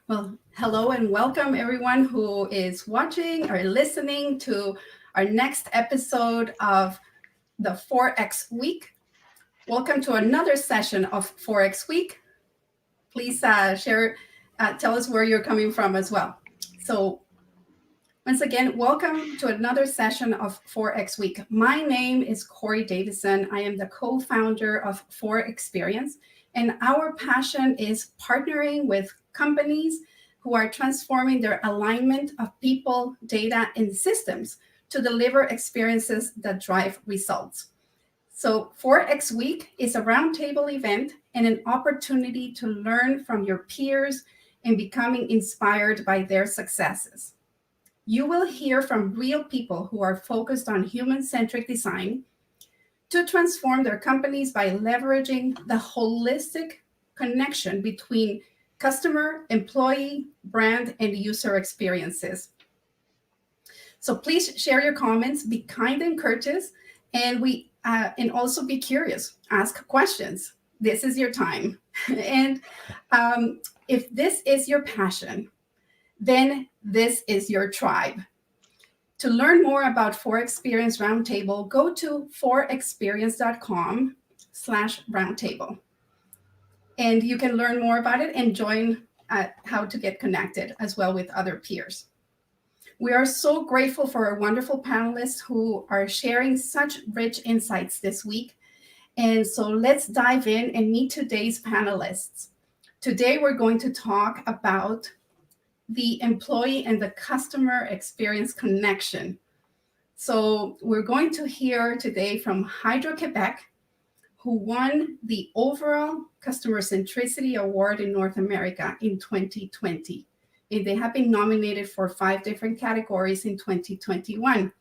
Well, hello and welcome everyone who is watching or listening to our next episode of the Forex Week. Welcome to another session of Forex Week. Please tell us where you're coming from as well. So, once again, welcome to another session of Forex Week. My name is Corey Davison. I am the co-founder of Experience, and our passion is partnering with companies who are transforming their alignment of people, data, and systems to deliver experiences that drive results. So, Forex Week is a roundtable event and an opportunity to learn from your peers and becoming inspired by their successes. You will hear from real people who are focused on human-centric design to transform their companies by leveraging the holistic connection between customer, employee, brand, and user experiences. So please share your comments, be kind and courteous, and also be curious. Ask questions. This is your time. and if this is your passion, then this is your tribe. To learn more about Experience Roundtable, go to forexperience.com/roundtable. And you can learn more about it and join how to get connected as well with other peers. We are so grateful for our wonderful panelists who are sharing such rich insights this week. And so let's dive in and meet today's panelists. Today, we're going to talk about the employee and the customer experience connection. So we're going to hear today from Hydro-Québec, who won the overall Customer Centricity Award in North America in 2020. And they have been nominated for 5 different categories in 2021.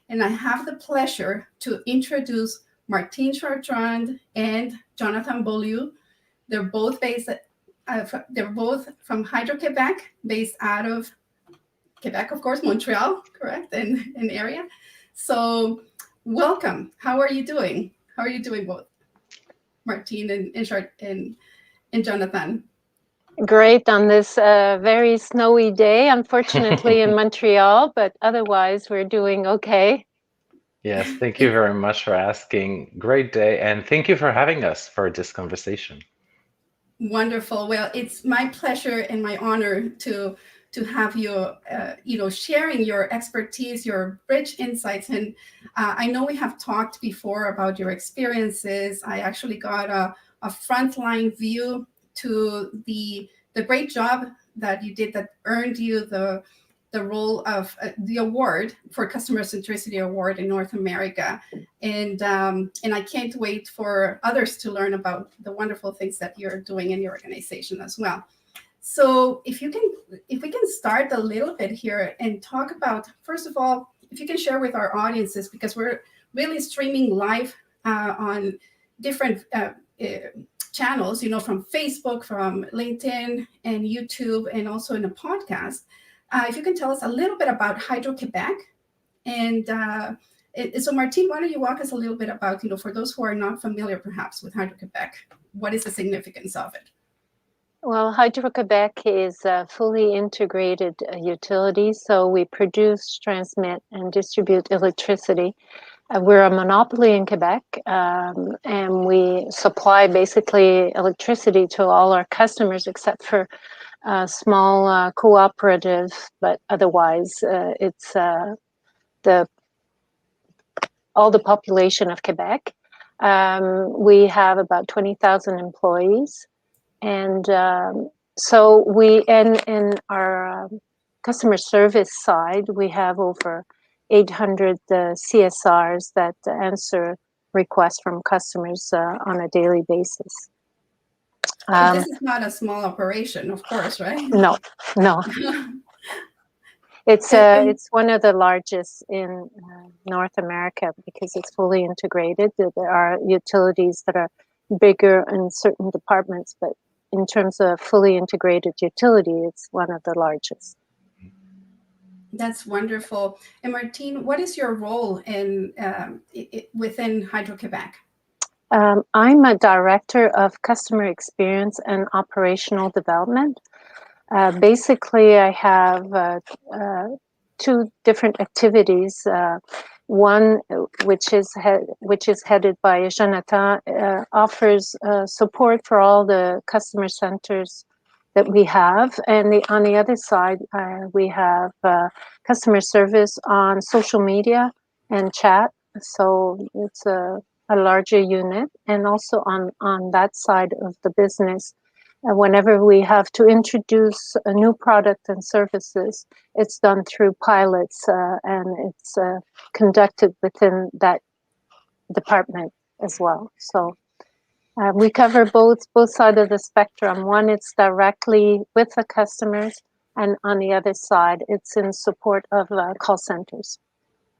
And I have the pleasure to introduce Martine Chartrand and Jonathan Beaulieu. They're both from Hydro-Québec, based out of Quebec, of course, Montreal, correct, and area. So welcome. How are you doing? How are you doing both, Martine and Jonathan? Great on this very snowy day, unfortunately in Montreal, but otherwise we're doing okay. Yes, thank you very much for asking. Great day, and thank you for having us for this conversation. Wonderful. Well, it's my pleasure and my honor to have you, sharing your expertise, your rich insights. And I know we have talked before about your experiences. I actually got a frontline view to the great job that you did that earned you the role of the award for Customer Centricity Award in North America. And I can't wait for others to learn about the wonderful things that you're doing in your organization as well. So if we can start a little bit here and talk about, first of all, if you can share with our audiences, because we're really streaming live on different channels, from Facebook, from LinkedIn and YouTube, and also in a podcast. If you can tell us a little bit about Hydro-Québec. And so Martine, why don't you walk us a little bit about, for those who are not familiar perhaps with Hydro-Québec, what is the significance of it? Well, Hydro-Québec is a fully integrated utility, so we produce, transmit, and distribute electricity. We're a monopoly in Quebec, and we supply basically electricity to all our customers except for small cooperative, but otherwise it's all the population of Quebec. We have about 20,000 employees, and so we in our customer service side, we have over 800 CSRs that answer requests from customers on a daily basis. So this is not a small operation, of course, right? No. It's one of the largest in North America because it's fully integrated. There are utilities that are bigger in certain departments, but in terms of fully integrated utility, it's one of the largest. That's wonderful. And Martine, what is your role within Hydro-Québec? I'm a director of customer experience and operational development. Basically, I have two different activities. One, which is headed by Jonathan, offers support for all the customer centers that we have, and on the other side, we have customer service on social media and chat. So it's a larger unit, and also on that side of the business. Whenever we have to introduce a new product and services, it's done through pilots, and it's conducted within that department as well. So we cover both sides of the spectrum. One, it's directly with the customers, and on the other side, it's in support of call centers.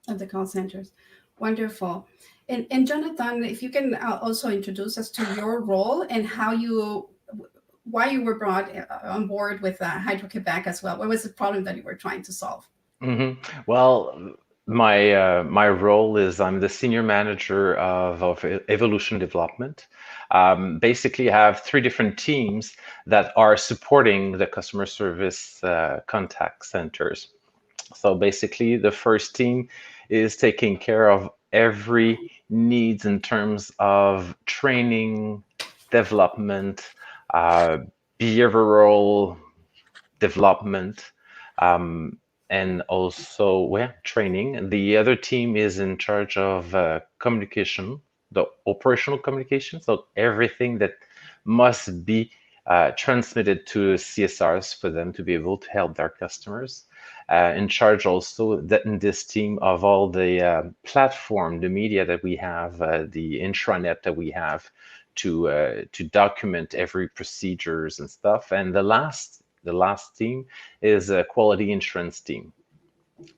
Of the call centers. Wonderful. And Jonathan, if you can also introduce us to your role and why you were brought on board with Hydro-Québec as well. What was the problem that you were trying to solve? Well, my role is I'm the senior manager of evolution development. Basically, I have three different teams that are supporting the customer service contact centers. So basically, the first team is taking care of every needs in terms of training, development, behavioral development, and also training. The other team is in charge of communication, the operational communication, so everything that must be transmitted to CSRs for them to be able to help their customers. In charge also that in this team of all the platform, the media that we have, the intranet that we have to document every procedures and stuff. And the last team is a quality insurance team.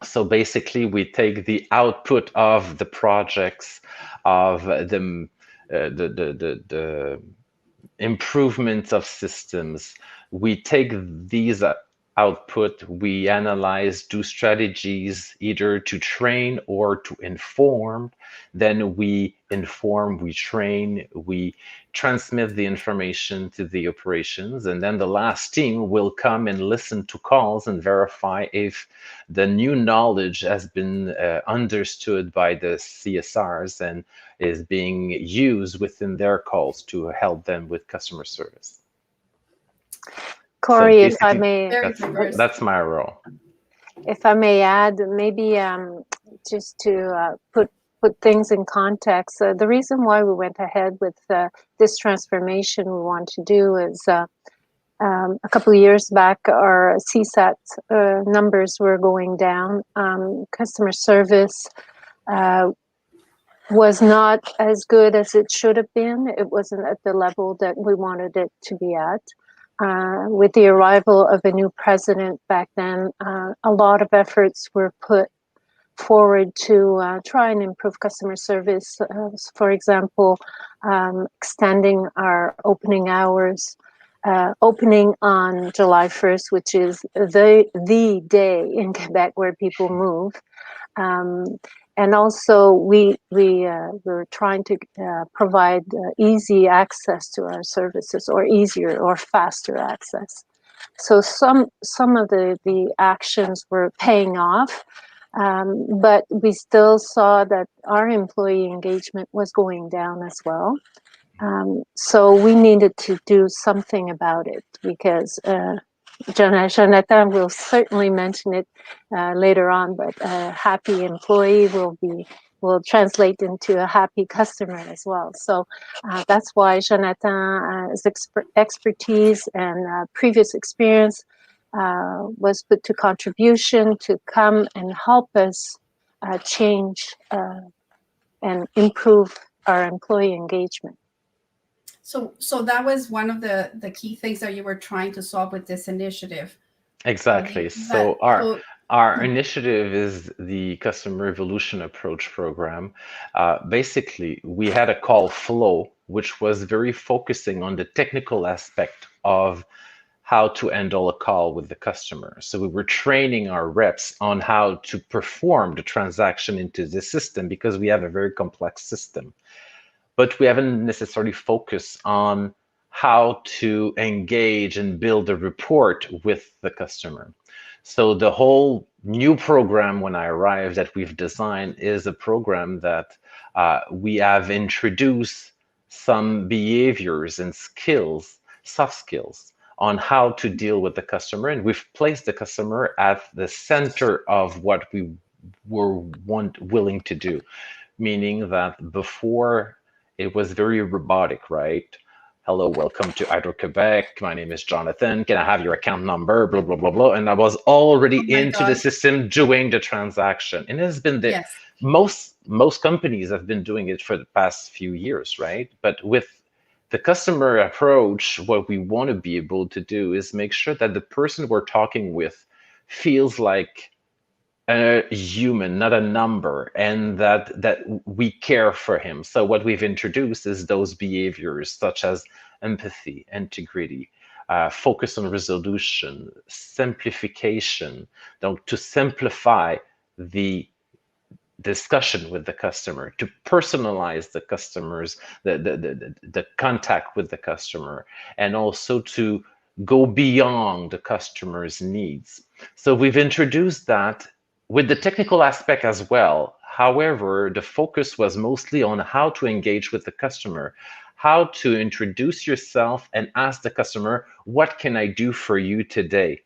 So basically, we take the output of the projects, of the improvements of systems. We take these output, we analyze, do strategies either to train or to inform. Then we inform, we train, we transmit the information to the operations, and then the last team will come and listen to calls and verify if the new knowledge has been understood by the CSRs and is being used within their calls to help them with customer service. Corey, so if I may, that's my role. If I may add, maybe just to put things in context, the reason why we went ahead with this transformation we want to do is a couple of years back, our CSAT numbers were going down. Customer service was not as good as it should have been. It wasn't at the level that we wanted it to be at. With the arrival of a new president back then, a lot of efforts were put forward to try and improve customer service. For example, extending our opening hours, opening on July 1st, which is the day in Quebec where people move. And also, we were trying to provide easy access to our services, or easier or faster access. So some of the actions were paying off, but we still saw that our employee engagement was going down as well. So we needed to do something about it, because Jonathan will certainly mention it later on, but a happy employee will translate into a happy customer as well. So that's why Jonathan's expertise and previous experience was put to contribution to come and help us change and improve our employee engagement. So that was one of the key things that you were trying to solve with this initiative. Exactly. So our initiative is the Customer Evolution Approach program. Basically, we had a call flow, which was very focusing on the technical aspect of how to handle a call with the customer. So we were training our reps on how to perform the transaction into the system, because we have a very complex system. But we haven't necessarily focused on how to engage and build a rapport with the customer. So the whole new program when I arrived that we've designed is a program that we have introduced some behaviors and skills, soft skills, on how to deal with the customer. And we've placed the customer at the center of what we were willing to do, meaning that before it was very robotic, right? Hello, welcome to Hydro-Québec. My name is Jonathan. Can I have your account number? Blah, blah, blah, blah. And I was already my into the God. system doing the transaction. And it has been the Yes. most companies have been doing it for the past few years, right? But with the customer approach, what we want to be able to do is make sure that the person we're talking with feels like a human, not a number, and that we care for him. So what we've introduced is those behaviors such as empathy, integrity, focus on resolution, simplification. Donc, to simplify the discussion with the customer, to personalize the customers, the contact with the customer, and also to go beyond the customer's needs. So we've introduced that with the technical aspect as well. However, the focus was mostly on how to engage with the customer, how to introduce yourself and ask the customer, what can I do for you today?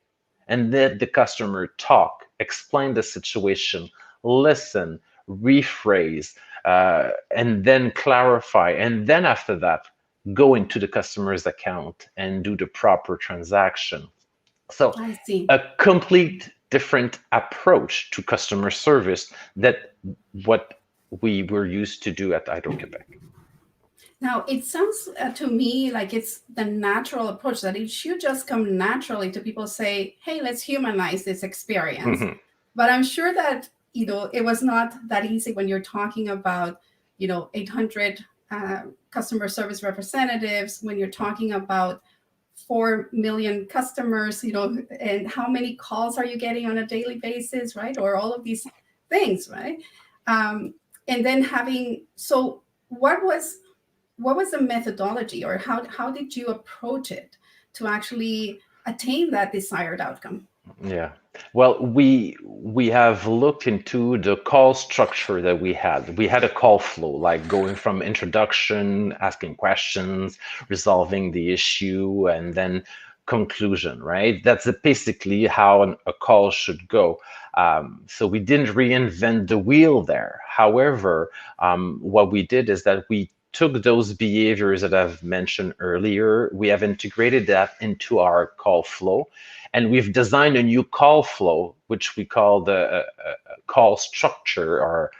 And let the customer talk, explain the situation, listen, rephrase, and then clarify. And then after that, go into the customer's account and do the proper transaction. So I see. a complete different approach to customer service that what we were used to do at Hydro-Québec. Now, it sounds to me like it's the natural approach, that it should just come naturally to people say, hey, let's humanize this experience. Mhm. But I'm sure that, it was not that easy when you're talking about, 800 customer service representatives, when you're talking about 4 million customers, and how many calls are you getting on a daily basis, right? Or all of these things, right? And then so what was the methodology, or how did you approach it to actually attain that desired outcome? Yeah. Well, we have looked into the call structure that we had. We had a call flow, like going from introduction, asking questions, resolving the issue, and then conclusion, right? That's basically how a call should go. So we didn't reinvent the wheel there. However, what we did is that we took those behaviors that I've mentioned earlier, we have integrated that into our call flow, and we've designed a new call flow, which we call the call structure, or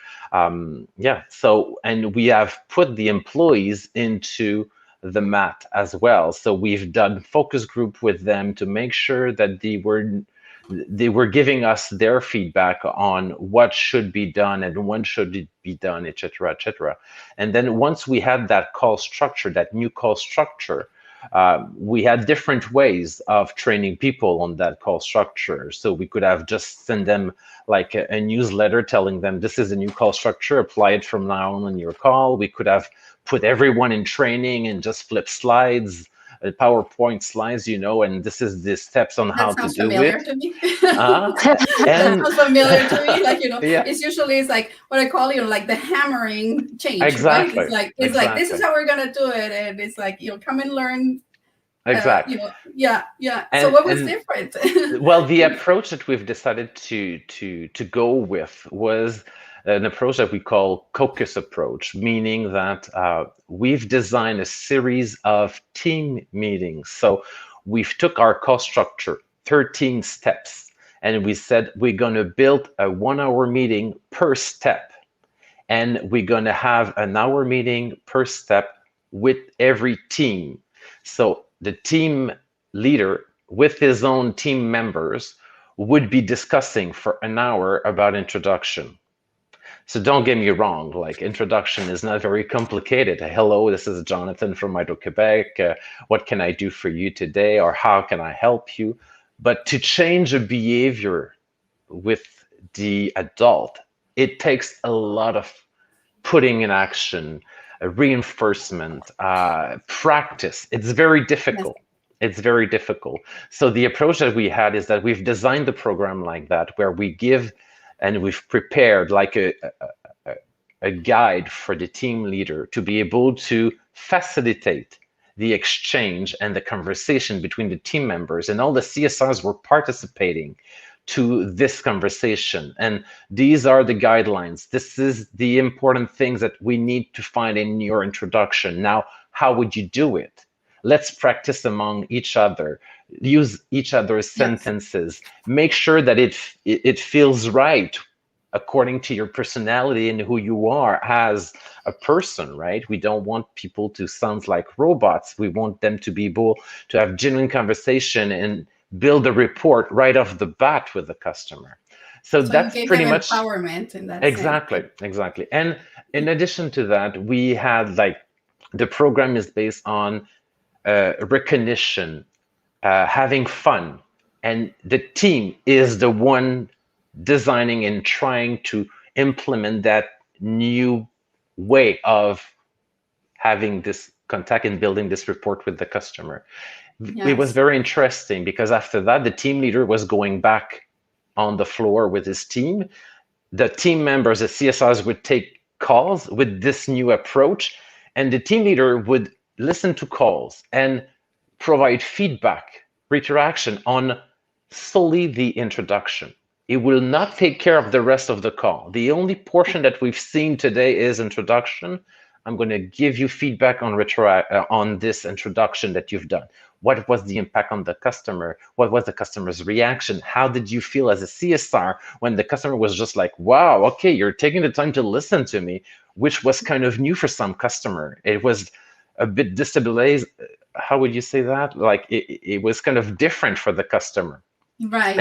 So, and we have put the employees into the mat as well. So we've done focus group with them to make sure that they were giving us their feedback on what should be done and when should it be done, et cetera, et cetera. And then once we had that call structure, that new call structure, we had different ways of training people on that call structure. So we could have just send them like a newsletter telling them this is a new call structure, apply it from now on your call. We could have put everyone in training and just flip slides, PowerPoint slides, and this is the steps on how to do familiar it. to me. And That sounds familiar to me. Like, yeah, it's like what I call, like the hammering change, exactly. right? It's like this is how we're gonna do it, and it's like come and learn. Exactly. Yeah. And, so what was different? Well, the approach that we've decided to go with was an approach that we call caucus approach, meaning that we've designed a series of team meetings. So we've took our cost structure, 13 steps, and we said we're going to build a 1 hour meeting per step. And we're going to have an hour meeting per step with every team. So the team leader with his own team members would be discussing for an hour about introduction. So don't get me wrong, like introduction is not very complicated. Hello, this is Jonathan from Hydro-Québec. What can I do for you today, or how can I help you? But to change a behavior with the adult, it takes a lot of putting in action, reinforcement, practice. It's very difficult. It's very difficult. So the approach that we had is that we've designed the program like that, where we give and we've prepared like a guide for the team leader to be able to facilitate the exchange and the conversation between the team members, and all the CSRs were participating to this conversation. And these are the guidelines. This is the important things that we need to find in your introduction. Now, how would you do it? Let's practice among each other, use each other's sentences, make sure that it feels right according to your personality and who you are as a person, right? We don't want people to sound like robots. We want them to be able to have genuine conversation and build a report right off the bat with the customer. So that's pretty much empowerment in that sense. Exactly. And in addition to that, we had like the program is based on recognition, having fun, and the team is the one designing and trying to implement that new way of having this contact and building this report with the customer. It was very interesting because after that, the team leader was going back on the floor with his team. The team members, the CSRs, would take calls with this new approach, and the team leader would listen to calls and provide feedback, interaction on solely the introduction. It will not take care of the rest of the call. The only portion that we've seen today is introduction. I'm going to give you feedback on this introduction that you've done. What was the impact on the customer? What was the customer's reaction? How did you feel as a CSR when the customer was just like, wow, okay, you're taking the time to listen to me, which was kind of new for some customer. It was a bit destabilized. How would you say that? Like it was kind of different for the customer. Right.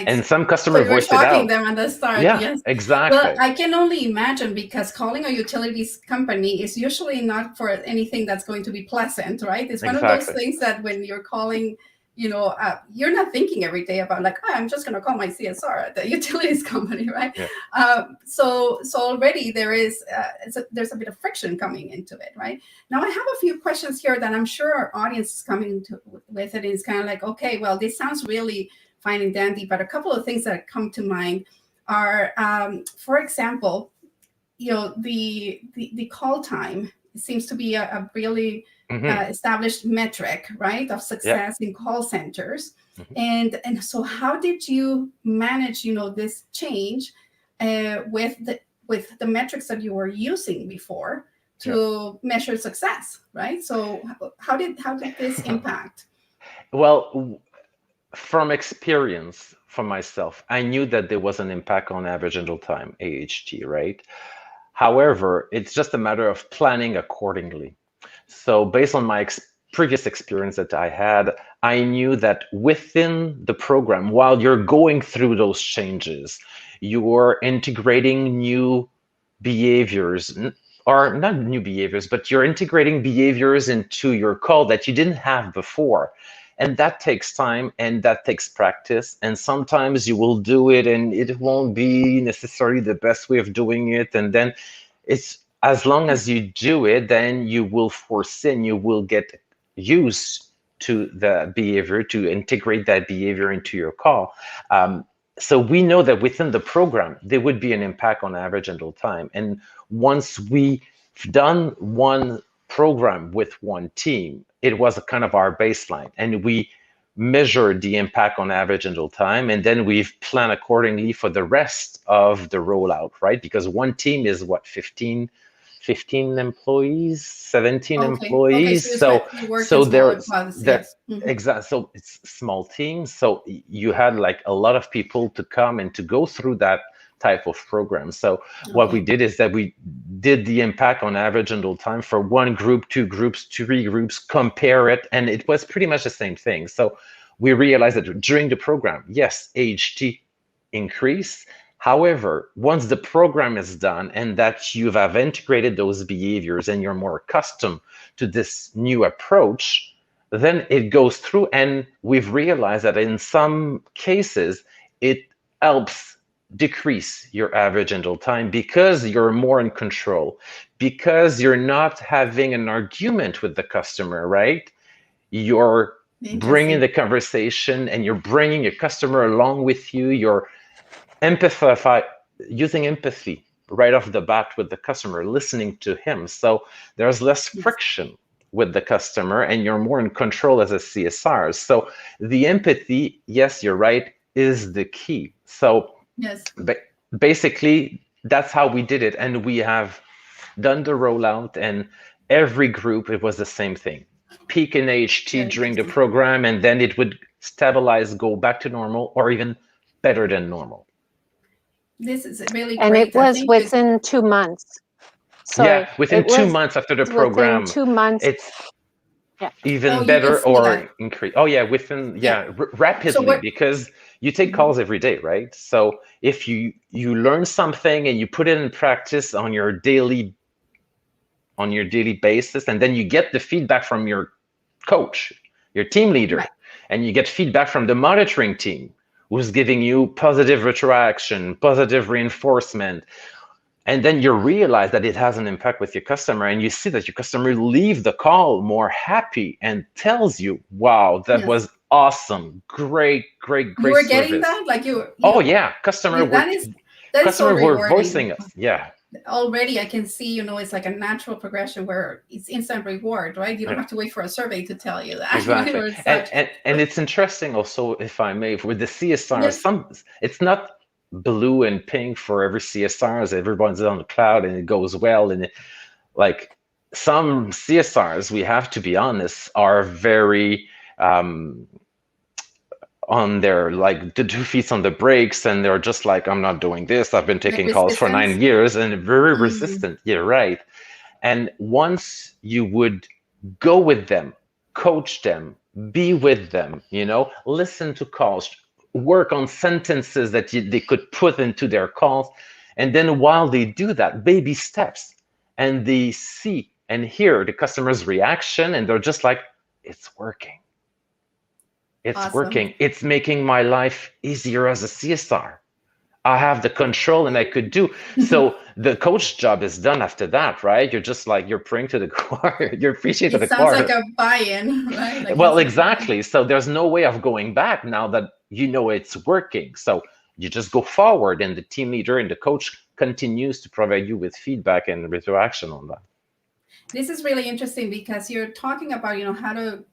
And some customer voiced it out. Shocking them at the start. Yeah, yes, exactly. Well, I can only imagine, because calling a utilities company is usually not for anything that's going to be pleasant, right? It's one of those things that when you're calling, you're not thinking every day about like, I'm just going to call my CSR at the utilities company, right? Yeah. So already there's a bit of friction coming into it, right? Now I have a few questions here that I'm sure our audience is coming with it. It's kind of like, okay, well, this sounds really fine and dandy, but a couple of things that come to mind are, for example, the call time seems to be a really established metric, right, of success in call centers. And so how did you manage, this change with the metrics that you were using before to measure success, right? So how did this impact? Well, from experience for myself, I knew that there was an impact on average handle time, AHT, right? However, it's just a matter of planning accordingly. So based on my previous experience that I had, I knew that within the program, while you're going through those changes, you're integrating new behaviors, or not new behaviors, but you're integrating behaviors into your call that you didn't have before. And that takes time and that takes practice. And sometimes you will do it and it won't be necessarily the best way of doing it. And then it's, as long as you do it, then you will foresee and you will get used to the behavior, to integrate that behavior into your call. So we know that within the program, there would be an impact on average handle time. And once we've done one program with one team, it was a kind of our baseline, and we measured the impact on average handle time, and then we've planned accordingly for the rest of the rollout, right? Because one team is what, 15 employees, 17 employees. So there, exactly. So it's small teams. So you had like a lot of people to come and to go through that type of program. So what we did is that we did the impact on average handle time for one group, two groups, three groups, compare it, and it was pretty much the same thing. So we realized that during the program, yes, AHT increased. However, once the program is done and that you have integrated those behaviors and you're more accustomed to this new approach, then it goes through, and we've realized that in some cases, it helps decrease your average handle time because you're more in control, because you're not having an argument with the customer, right? You're bringing the conversation and you're bringing your customer along with you. You're using empathy right off the bat with the customer, listening to him. So there's less friction with the customer and you're more in control as a CSR. So the empathy, yes, you're right, is the key. So basically, that's how we did it. And we have done the rollout, and every group, it was the same thing. Peak in AHT during the program, and then it would stabilize, go back to normal, or even better than normal. This is really and great. It was within 2 months. Yeah, within 2 months after the program. Within 2 months. It's even better or increase. Oh yeah, rapidly, because you take calls every day, right? So if you learn something and you put it in practice on your daily basis, and then you get the feedback from your coach, your team leader, and you get feedback from the monitoring team who's giving you positive retroaction, positive reinforcement. And then you realize that it has an impact with your customer, and you see that your customer leave the call more happy and tells you, wow, that was awesome. Great service. You were getting that? Like oh yeah, customer were voicing us. Yeah. Already I can see, it's like a natural progression where it's instant reward, right? You don't have to wait for a survey to tell you that. Exactly. And it's interesting also, if I may, with the CSR, it's not blue and pink for every CSR, as everyone's on the cloud and it goes well. And like some CSRs, we have to be honest, are very on their, like, the 2 feet on the brakes, and they're just like, I'm not doing this. I've been taking calls for 9 years, and very resistant. Yeah, right. And once you would go with them, coach them, be with them, listen to calls, work on sentences that they could put into their calls. And then while they do that, baby steps, and they see and hear the customer's reaction, and they're just like, it's working. It's working. It's making my life easier as a CSR. I have the control and I could do. So the coach job is done after that, right? You're just like, you're praying to the choir. You're preaching to the choir. It sounds like a buy-in, right? Like well, exactly. So there's no way of going back now that it's working. So you just go forward, and the team leader and the coach continues to provide you with feedback and retroaction on that. This is really interesting because you're talking about, how to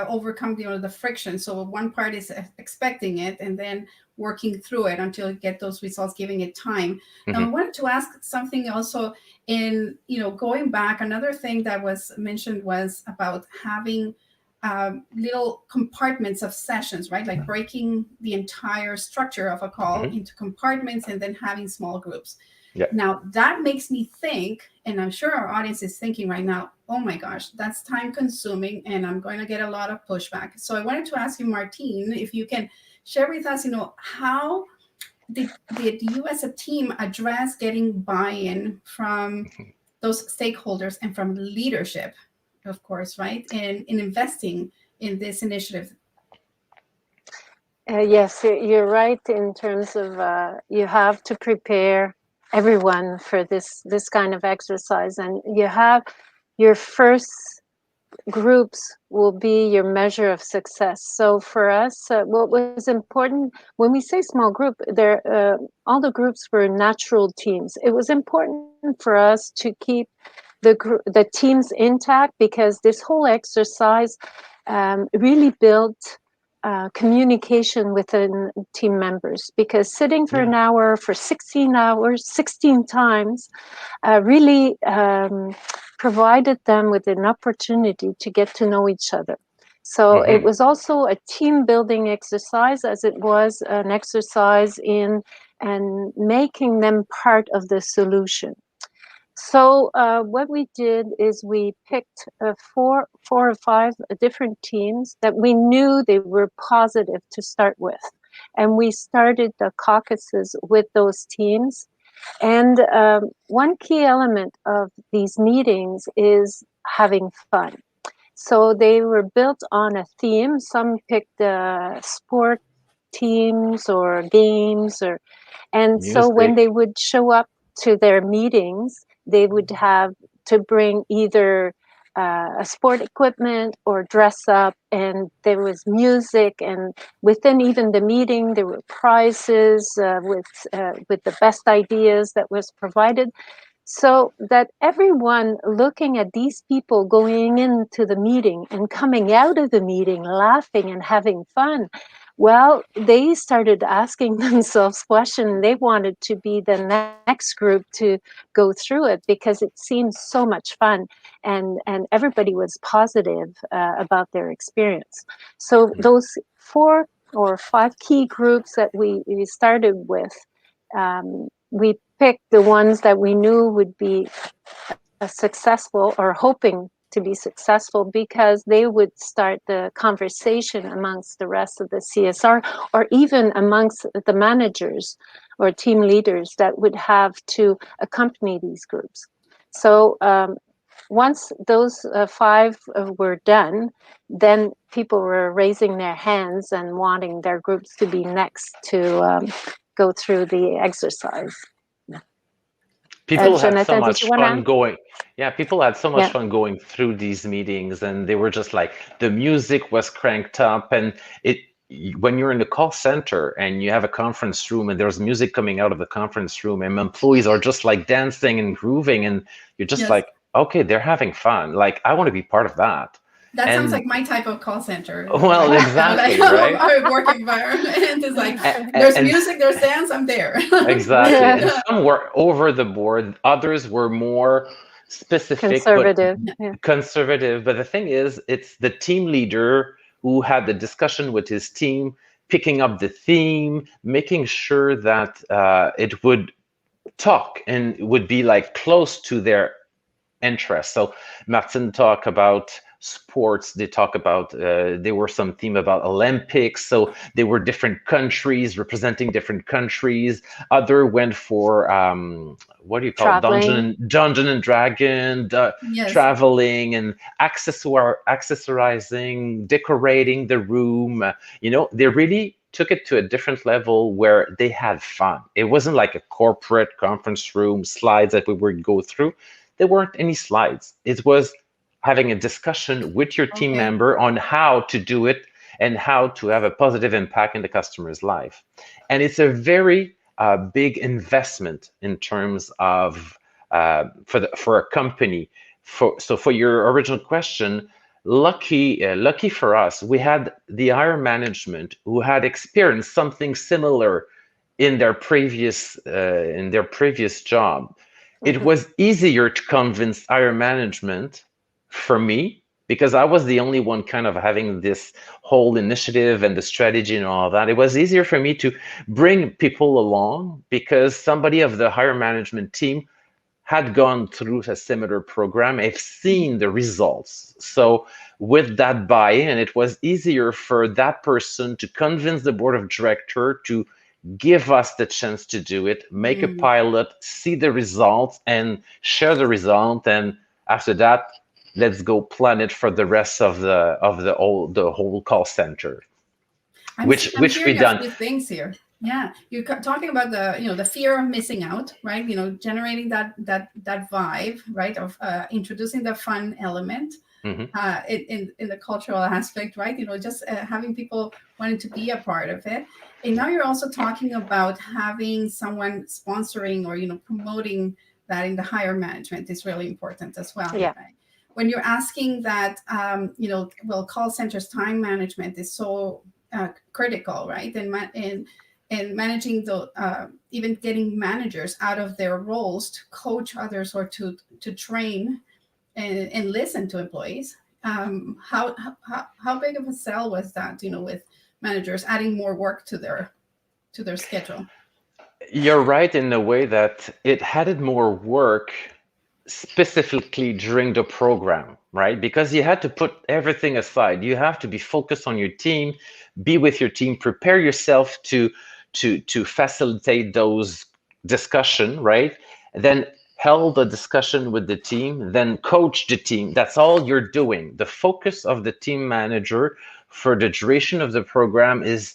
overcome, the friction. So one part is expecting it and then working through it until you get those results, giving it time. Now, I wanted to ask something also in, going back, another thing that was mentioned was about having little compartments of sessions, right? Like breaking the entire structure of a call into compartments and then having small groups. Yeah. Now, that makes me think, and I'm sure our audience is thinking right now, oh my gosh, that's time consuming and I'm going to get a lot of pushback. So I wanted to ask you, Martine, if you can share with us, how did you as a team address getting buy-in from those stakeholders and from leadership, of course, right? And in investing in this initiative? Yes, you're right in terms of you have to prepare everyone for this kind of exercise, and you have your first groups will be your measure of success. So for us, what was important when we say small group, all the groups were natural teams. It was important for us to keep the teams intact, because this whole exercise really built communication within team members, because sitting for an hour for 16 hours 16 times really provided them with an opportunity to get to know each other. So it was also a team building exercise, as it was an exercise in and making them part of the solution. So what we did is we picked 4 or 5 different teams that we knew they were positive to start with. And we started the caucuses with those teams. And one key element of these meetings is having fun. So they were built on a theme. Some picked sport teams or games, and so when Music. they would show up to their meetings, they would have to bring either a sport equipment or dress up, and there was music, and within even the meeting there were prizes with the best ideas that was provided, so that everyone looking at these people going into the meeting and coming out of the meeting laughing and having fun, well, they started asking themselves questions. They wanted to be the next group to go through it because it seemed so much fun, and everybody was positive about their experience. So those 4 or 5 key groups that we started with, we picked the ones that we knew would be successful or hoping to be successful because they would start the conversation amongst the rest of the CSR or even amongst the managers or team leaders that would have to accompany these groups. So once those 5 were done, then people were raising their hands and wanting their groups to be next to go through the exercise. People had so Jonathan, did you much want fun to? going. Yeah, people had so much Yeah. fun going through these meetings, and they were just like the music was cranked up, and it when you're in the call center and you have a conference room and there's music coming out of the conference room and employees are just like dancing and grooving, and you're just Yes. like, okay, they're having fun. Like, I want to be part of that. That sounds like And my type of call center. well, exactly, Like, right? our work environment is like, And, there's and music, there's dance, I'm there. exactly. Yeah. And some were over the board, others were more specific, but Conservative. Yeah. conservative. But the thing is, it's the team leader who had the discussion with his team, picking up the theme, making sure that it would talk and would be like close to their interest. So Martine talk about sports. They talk about there were some theme about Olympics. So there were different countries representing different countries. Other went for what do you call it? Traveling. Dungeon and Dragon, Yes. traveling and accessorizing, decorating the room. They really took it to a different level where they had fun. It wasn't like a corporate conference room slides that we would go through. There weren't any slides. It was having a discussion with your team Okay. member on how to do it and how to have a positive impact in the customer's life. And it's a very big investment in terms of for a company. So for your original question, lucky for us, we had the higher management who had experienced something similar in their previous job. It was easier to convince higher management for me because I was the only one kind of having this whole initiative and the strategy and all that. It was easier for me to bring people along because somebody of the higher management team had gone through a similar program, have seen the results. So with that buy-in, it was easier for that person to convince the board of director to give us the chance to do it, make a pilot, see the results, and share the result. And after that, let's go plan it for the rest of the whole call center. I'm which we hearing a done. few things here. Yeah, you're talking about the fear of missing out, right? Generating that vibe, right, of introducing the fun element in the cultural aspect, right? Just having people wanting to be a part of it. And now you're also talking about having someone sponsoring or promoting that in the higher management is really important as well. Yeah. Right? When you're asking that, call centers time management is so critical, right? And managing the even getting managers out of their roles to coach others or to train and listen to employees. How big of a sell was that? With managers adding more work to their schedule. You're right in the way that it added more work specifically during the program, right? Because you had to put everything aside. You have to be focused on your team, be with your team, prepare yourself to facilitate those discussion, right? Then held a discussion with the team, then coach the team. That's all you're doing. The focus of the team manager for the duration of the program is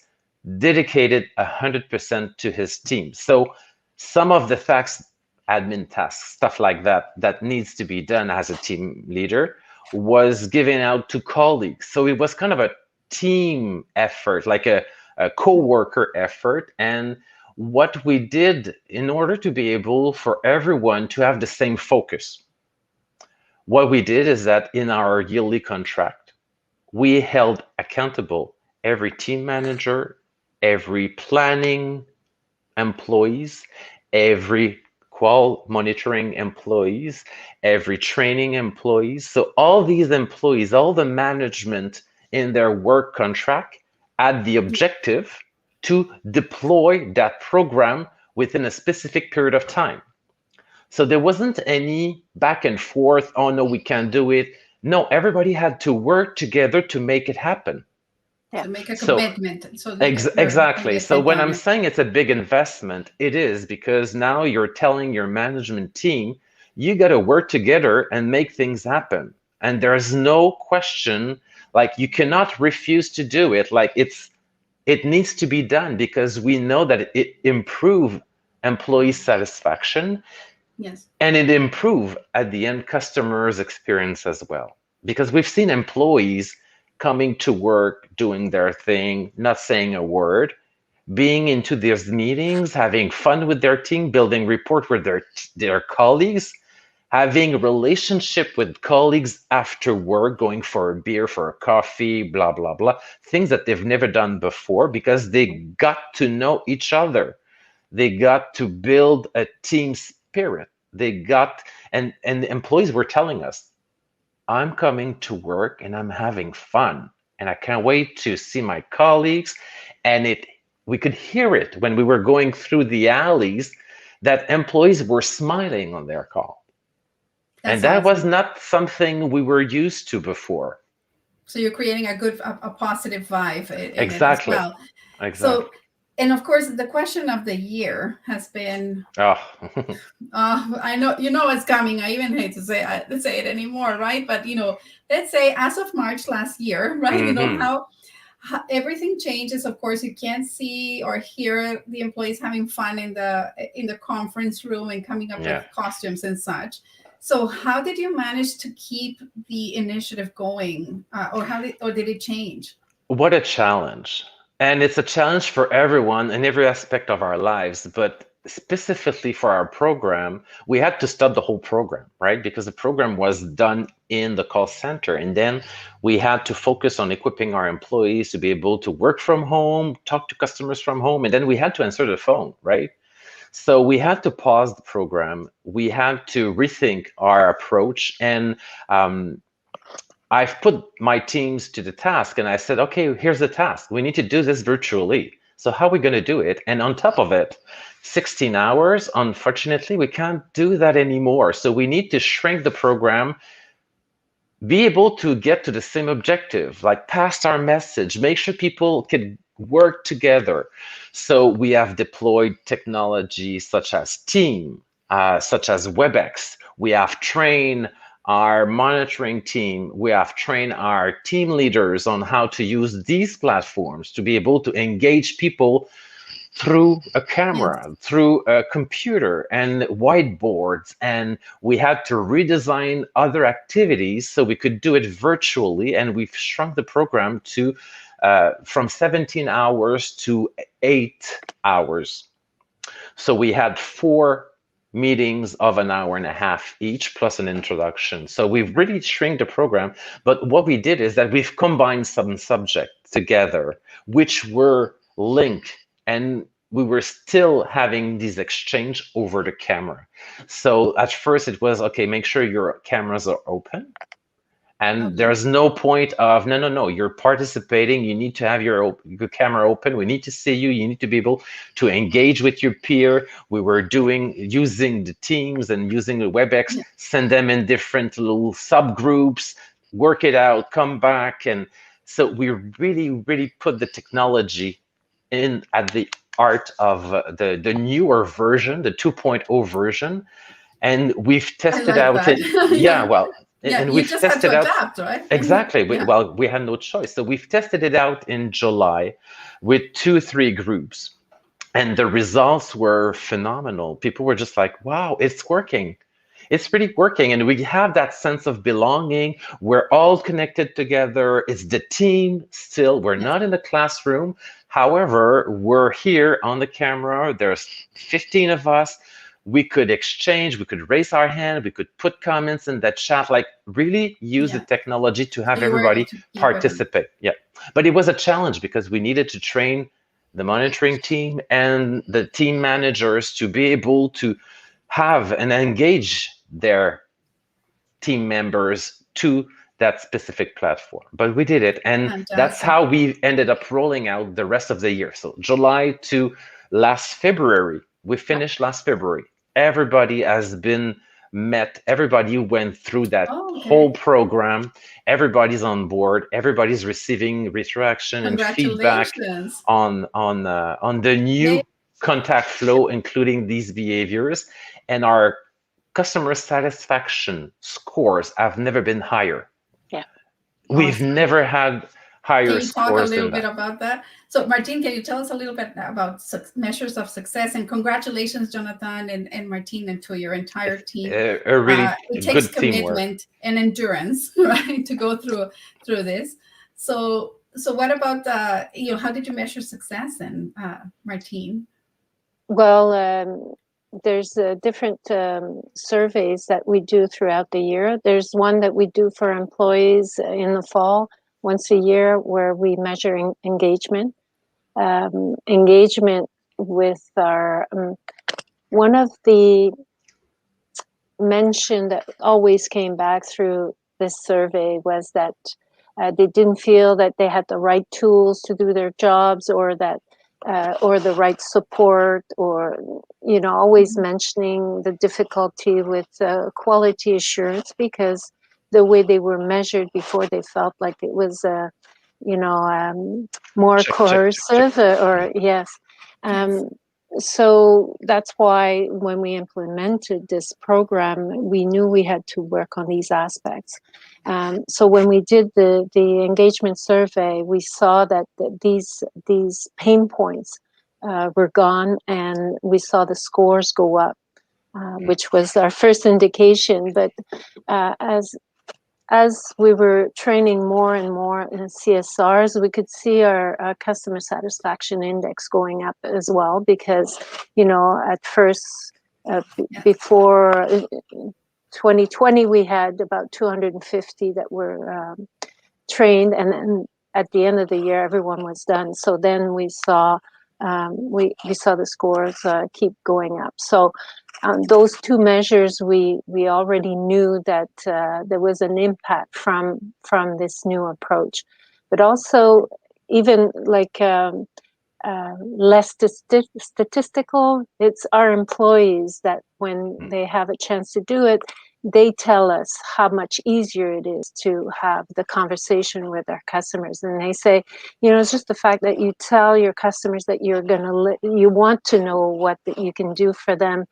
dedicated 100% to his team. So some of the facts, admin tasks, stuff like that, that needs to be done as a team leader was given out to colleagues. So it was kind of a team effort, like a co-worker effort. And what we did in order to be able for everyone to have the same focus, what we did is that in our yearly contract, we held accountable every team manager, every planning employees, every qual monitoring employees, every training employees. So all these employees, all the management in their work contract had the objective to deploy that program within a specific period of time. So there wasn't any back and forth, oh no, we can't do it. No, everybody had to work together to make it happen. To make a commitment. So exactly. So when I'm saying it's a big investment, it is, because now you're telling your management team, you got to work together and make things happen. And there's no question, like you cannot refuse to do it. Like it needs to be done because we know that it improves employee satisfaction. Yes. And it improves at the end customers' experience as well. Because we've seen employees coming to work, doing their thing, not saying a word, being into these meetings, having fun with their team, building rapport with their colleagues, having a relationship with colleagues after work, going for a beer, for a coffee, blah, blah, blah, things that they've never done before because they got to know each other. They got to build a team spirit. They got, and the employees were telling us, I'm coming to work and I'm having fun and I can't wait to see my colleagues. And we could hear it when we were going through the alleys that employees were smiling on their call. And that was not something we were used to before. So you're creating a positive vibe in exactly. it as well. Exactly. So, and of course, the question of the year has been. I know it's coming. I even hate to say it anymore, right? But let's say as of March last year, right? Mm-hmm. How everything changes. Of course, you can't see or hear the employees having fun in the conference room and coming up with costumes and such. So how did you manage to keep the initiative going, or did it change? What a challenge. And it's a challenge for everyone in every aspect of our lives, but specifically for our program, we had to stop the whole program, right? Because the program was done in the call center. And then we had to focus on equipping our employees to be able to work from home, talk to customers from home, and then we had to answer the phone, right? So we had to pause the program. We had to rethink our approach. And I've put my teams to the task and I said, okay, here's the task. We need to do this virtually. So how are we going to do it? And on top of it, 16 hours, unfortunately, we can't do that anymore. So we need to shrink the program, be able to get to the same objective, like pass our message, make sure people can work together. So we have deployed technology such as Team, such as WebEx. We have trained our monitoring team. We have trained our team leaders on how to use these platforms to be able to engage people through a camera, through a computer and whiteboards. And we had to redesign other activities so we could do it virtually. And we've shrunk the program to from 17 hours to 8 hours. So we had 4 meetings of an hour and a half each, plus an introduction. So we've really shrunk the program. But what we did is that we've combined some subjects together, which were linked, and we were still having these exchange over the camera. So at first it was, okay, make sure your cameras are open. And there's no point of, no, you're participating. You need to have your camera open. We need to see you. You need to be able to engage with your peer. We were using the Teams and using the WebEx, send them in different little subgroups, work it out, come back. And so we really, really put the technology in at the art of the newer version, the 2.0 version. And we've tested out it. Yeah, And you we've just had tested to out adapt, right? exactly. Yeah. Well, we had no choice. So we've tested it out in July with 2, 3 groups, and the results were phenomenal. People were just like, wow, it's working. It's really working. And we have that sense of belonging. We're all connected together. It's the team still. We're Yes. not in the classroom. However, we're here on the camera. There's 15 of us. We could exchange, we could raise our hand, we could put comments in that chat, like really use the Yeah. technology to have So you were able everybody to keep everyone. participate. Yeah. But it was a challenge because we needed to train the monitoring team and the team managers to be able to have and engage their team members to that specific platform. But we did it, and that's Fantastic. how we ended up rolling out the rest of the year. So July to last February, we finished last February. Everybody has been met. Everybody went through that Oh, okay. whole program. Everybody's on board. Everybody's receiving retraction and feedback Congratulations. on the new contact flow, including these behaviors, and our customer satisfaction scores have never been higher. Yeah. We've Awesome. never had Can higher you talk a scores little than bit that. about that? So, Martine, can you tell us a little bit about measures of success? And congratulations, Jonathan and Martine, and to your entire team. A really It takes good teamwork. commitment and endurance, right, to go through this. So what about how did you measure success, and Martine? Well, there's different surveys that we do throughout the year. There's one that we do for employees in the fall, once a year, where we measure engagement. Engagement with our one of the mention that always came back through this survey was that they didn't feel that they had the right tools to do their jobs, or that or the right support, or always mentioning the difficulty with quality assurance, because the way they were measured before, they felt like it was more Check, check, check, check. coercive, or yes. Yes. So that's why when we implemented this program, we knew we had to work on these aspects. So when we did the engagement survey, we saw that these pain points were gone, and we saw the scores go up, which was our first indication. But as we were training more and more in CSRs, we could see our customer satisfaction index going up as well, because, at first, before 2020, we had about 250 that were trained, and then at the end of the year, everyone was done. So then we saw the scores keep going up. So those two measures, we already knew that there was an impact from this new approach, but also even like less statistical. It's our employees that when they have a chance to do it, they tell us how much easier it is to have the conversation with our customers. And they say, it's just the fact that you tell your customers that you're going to, you want to know what that you can do for them.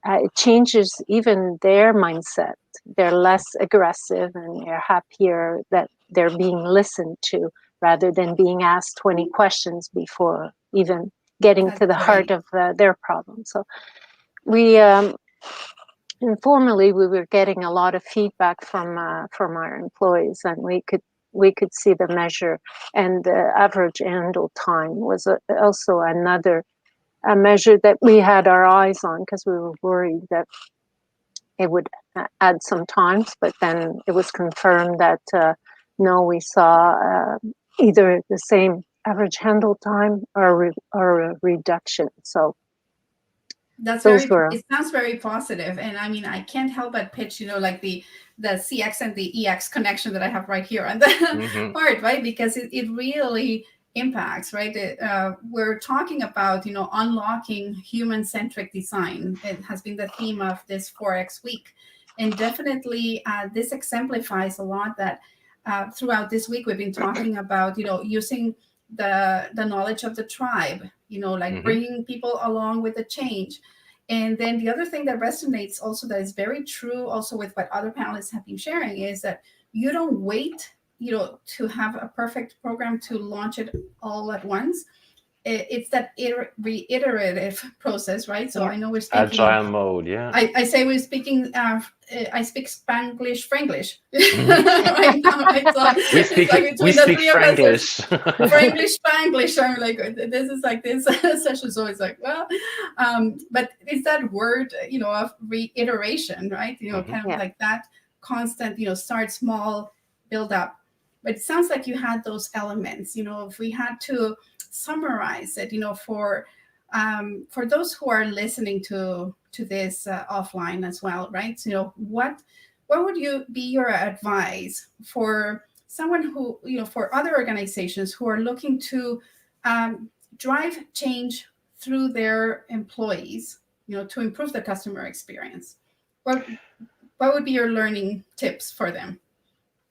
It changes even their mindset. They're less aggressive, and they're happier that they're being listened to, rather than being asked 20 questions before even getting That's to the heart great. of their problem. So we informally, we were getting a lot of feedback from our employees, and we could see the measure. And the average handle time was also another measure that we had our eyes on, because we were worried that it would add some times, but then it was confirmed that no, we saw either the same average handle time or a reduction. So those were. It sounds very positive. And I mean, I can't help but pitch, like the CX and the EX connection that I have right here on the Mm-hmm. part, right? Because it really impacts, right? We're talking about, unlocking human-centric design. It has been the theme of this 4X week. And definitely this exemplifies a lot that throughout this week, we've been talking about, using the knowledge of the tribe, like bringing people along with the change. And then the other thing that resonates also, that is very true also with what other panelists have been sharing, is that you don't wait, to have a perfect program to launch it all at once. It's that reiterative process, right? So I know we're speaking agile mode. Yeah. I say we're speaking. I speak Spanglish, Franglish Mhm. right now. Right? So We it's speak like we between the speak three of us, it's Franglish. Franglish, Spanglish. I'm like, this is like this session. So it's like, well, but it's that word, of reiteration, right? Mhm. Kind of Yeah. like that constant, start small, build up. But it sounds like you had those elements. If we had to summarize it, for those who are listening to this offline as well, right? So, what would be your advice for someone who, for other organizations who are looking to drive change through their employees, to improve the customer experience? What would be your learning tips for them?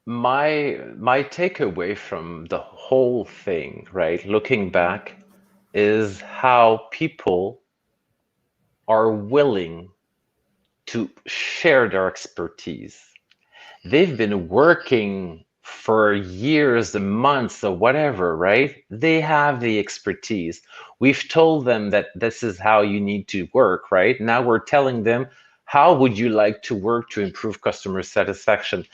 My takeaway from the whole thing, right, looking back, is how people are willing to share their expertise. They've been working for years and months or whatever, right? They have the expertise. We've told them that this is how you need to work, right? Now we're telling them, how would you like to work to improve customer satisfaction?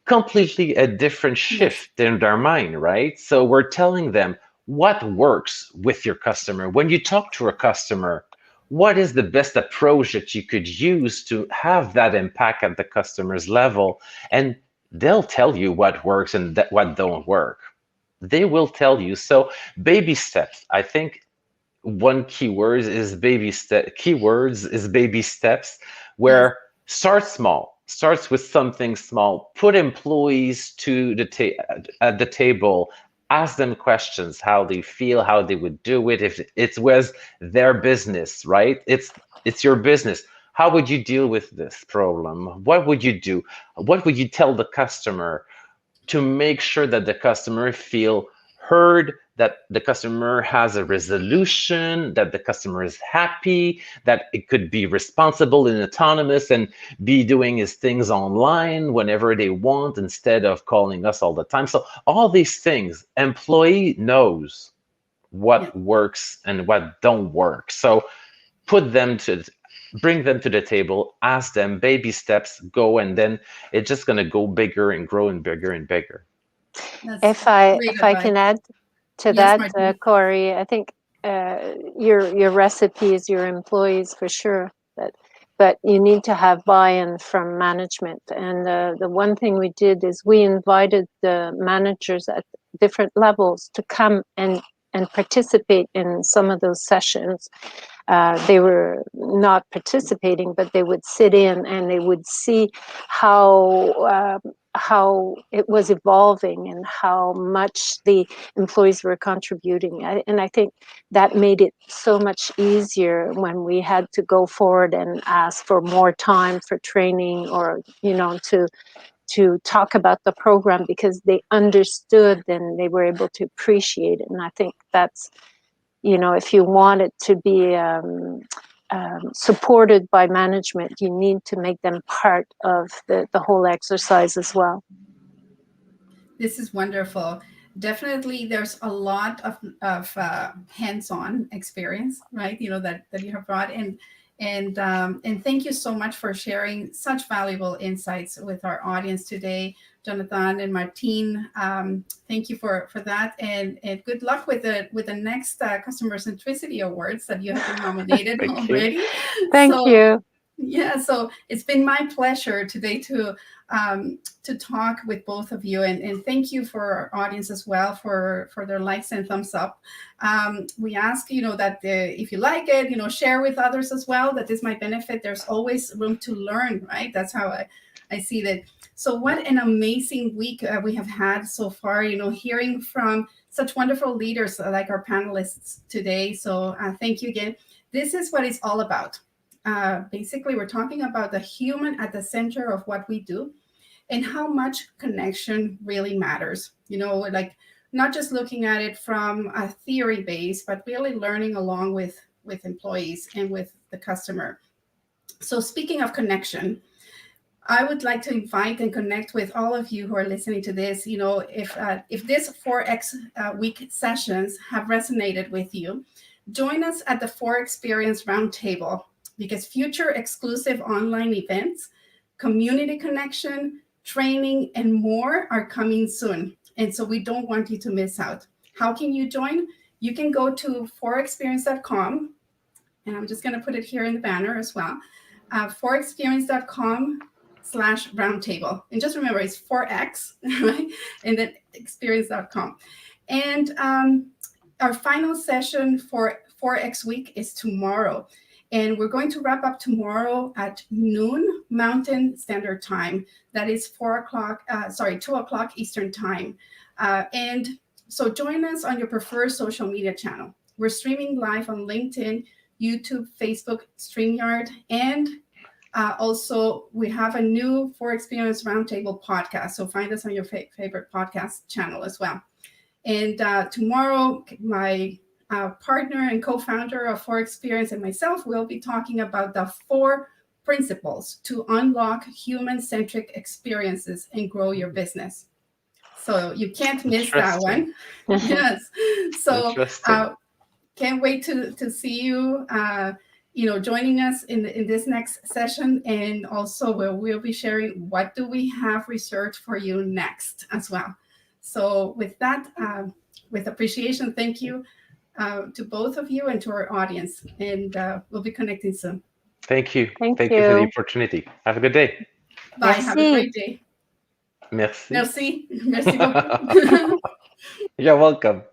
Completely a different shift in their mind, right? So we're telling them what works with your customer. When you talk to a customer, what is the best approach that you could use to have that impact at the customer's level? And they'll tell you what works and what don't work. They will tell you. So baby steps. I think one keyword is baby step. Keywords is baby steps, where start small. Starts with something small. Put employees to the at the table. Ask them questions, how they feel, how they would do it if it was their business, right? It's your business. How would you deal with this problem? What would you do? What would you tell the customer to make sure that the customer feel heard, that the customer has a resolution, that the customer is happy, that it could be responsible and autonomous and be doing his things online whenever they want instead of calling us all the time. So all these things, employee knows what works and what don't work. So bring them to the table, ask them, baby steps, go, and then it's just going to go bigger and grow and bigger and bigger. If I can add to that, Corey, I think your recipes, your employees for sure, but you need to have buy-in from management. And the one thing we did is we invited the managers at different levels to come and participate in some of those sessions. They were not participating, but they would sit in and they would see how it was evolving and how much the employees were contributing. And I think that made it so much easier when we had to go forward and ask for more time for training, or to talk about the program, because they understood and they were able to appreciate it. And I think that's, if you want it to be supported by management, you need to make them part of the whole exercise as well. This is wonderful. Definitely, there's a lot of hands-on experience, right? That you have brought in, and thank you so much for sharing such valuable insights with our audience today, Jonathan and Martine. Thank you for that, and good luck with the next Customer Centricity Awards that you have been nominated already. Thank you. Yeah, so it's been my pleasure today to talk with both of you, and thank you for our audience as well for their likes and thumbs up. We ask that if you like it, share with others as well, that this might benefit. There's always room to learn, right? That's how I see that. So what an amazing week we have had so far, hearing from such wonderful leaders like our panelists today. So thank you again. This is what it's all about. Basically, we're talking about the human at the center of what we do and how much connection really matters. Like not just looking at it from a theory base, but really learning along with employees and with the customer. So speaking of connection, I would like to invite and connect with all of you who are listening to this. You know, if this 4X week sessions have resonated with you, join us at the 4Experience Roundtable, because future exclusive online events, community connection, training, and more are coming soon. And so we don't want you to miss out. How can you join? You can go to 4experience.com, and I'm just going to put it here in the banner as well. 4experience.com/roundtable. And just remember, it's 4X, right? And then experience.com. And our final session for 4X week is tomorrow. And we're going to wrap up tomorrow at noon Mountain Standard Time. That is 2 o'clock Eastern Time. And so join us on your preferred social media channel. We're streaming live on LinkedIn, YouTube, Facebook, StreamYard, and also we have a new 4Experience Roundtable podcast. So find us on your favorite podcast channel as well. And tomorrow, my partner and co-founder of 4Experience and myself will be talking about the 4 principles to unlock human-centric experiences and grow your business. So you can't miss that one. Yes. So can't wait to see you, joining us in this next session. And also we'll be sharing what do we have researched for you next as well. So with that, with appreciation, thank you to both of you and to our audience. And we'll be connecting soon. Thank you. Thank you for the opportunity. Have a good day. Bye. Merci. Have a great day. Merci. Merci. Merci beaucoup. You're welcome.